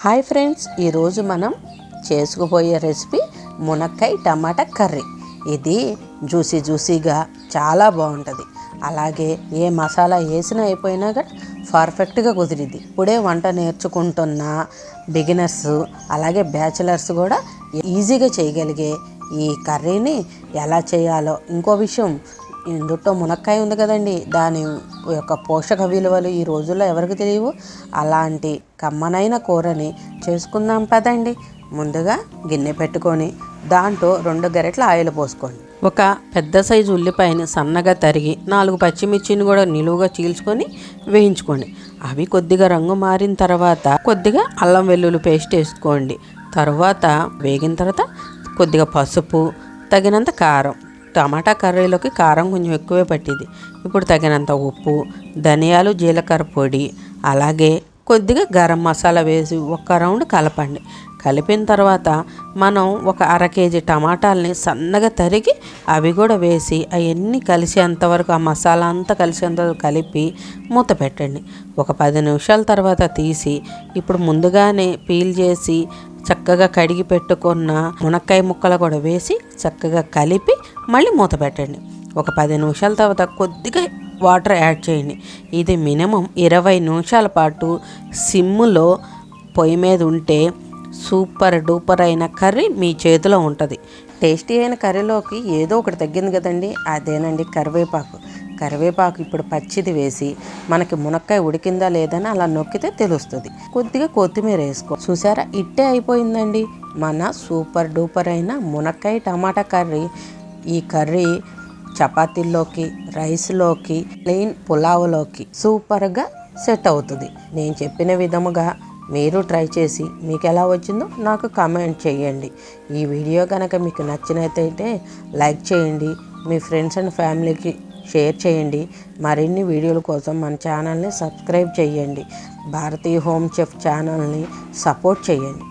Hi friends, ఈరోజు మనం చేసుకుపోయే recipe మునక్కాయ టమాటా కర్రీ. ఇది జ్యూసీగా చాలా బాగుంటుంది. అలాగే ఏ మసాలా వేసినా అయిపోయినా కూడా పర్ఫెక్ట్గా కుదిరిద్ది. ఇప్పుడే వంట నేర్చుకుంటున్న బిగినర్స్ అలాగే బ్యాచిలర్స్ కూడా ఈజీగా చేయగలిగే ఈ కర్రీని ఎలా చేయాలో, ఇంకో విషయం, ఇందులో మునక్కాయ ఉంది కదండి, దాని యొక్క పోషక విలువలు ఈ రోజుల్లో ఎవరికి తెలియవు. అలాంటి కమ్మనైన కూరని చేసుకుందాం పదండి. ముందుగా గిన్నె పెట్టుకొని దాంట్లో 2 గరిటెల ఆయిల్ పోసుకోండి. ఒక పెద్ద సైజు ఉల్లిపాయని సన్నగా తరిగి 4 పచ్చిమిర్చిని కూడా నిలువుగా చీల్చుకొని వేయించుకోండి. అవి కొద్దిగా రంగు మారిన తర్వాత కొద్దిగా అల్లం వెల్లుల్లి పేస్ట్ వేసుకోండి. తర్వాత వేగిన తర్వాత కొద్దిగా పసుపు, తగినంత కారం. టమాటా కర్రీలోకి కారం కొంచెం ఎక్కువే పట్టింది. ఇప్పుడు తగినంత ఉప్పు, ధనియాలు, జీలకర్ర పొడి, అలాగే కొద్దిగా గరం మసాలా వేసి ఒక రౌండ్ కలపండి. కలిపిన తర్వాత మనం ఒక 1/2 కేజీ టమాటాలని సన్నగా తరిగి అవి కూడా వేసి అవన్నీ కలిసేంతవరకు, ఆ మసాలా అంతా కలిసేంతవరకు కలిపి మూత పెట్టండి. ఒక 10 నిమిషాల తర్వాత తీసి ఇప్పుడు ముందుగానే పీల్ చేసి చక్కగా కడిగి పెట్టుకున్న మునక్కాయ ముక్కలు కూడా వేసి చక్కగా కలిపి మళ్ళీ మూత పెట్టండి. ఒక 10 నిమిషాల తర్వాత కొద్దిగా వాటర్ యాడ్ చేయండి. ఇది మినిమం 20 నిమిషాల పాటు సిమ్లో పొయ్యి మీద ఉంటే సూపర్ డూపర్ అయిన కర్రీ మీ చేతిలో ఉంటుంది. టేస్టీ అయిన కర్రీలోకి ఏదో ఒకటి తగ్గింది కదండి, అదేనండి కరివేపాకు ఇప్పుడు పచ్చిది వేసి మనకి మునక్కాయ ఉడికిందా లేదని అలా నొక్కితే తెలుస్తుంది. కొద్దిగా కొత్తిమీర వేసుకో. చూసారా, ఇట్టే అయిపోయిందండి మన సూపర్ డూపర్ అయిన మునక్కాయ టమాటా కర్రీ. ఈ కర్రీ చపాతీల్లోకి, రైస్లోకి, ప్లెయిన్ పులావ్లోకి సూపర్గా సెట్ అవుతుంది. నేను చెప్పిన విధముగా మీరు ట్రై చేసి మీకు ఎలా వచ్చిందో నాకు కామెంట్ చేయండి. ఈ వీడియో కనుక మీకు నచ్చినట్లయితే లైక్ చేయండి, మీ ఫ్రెండ్స్ అండ్ ఫ్యామిలీకి షేర్ చేయండి. మరిన్ని వీడియోల కోసం మన ఛానల్ని సబ్స్క్రైబ్ చేయండి. భారతీయ హోమ్ చెఫ్ ఛానల్ని సపోర్ట్ చేయండి.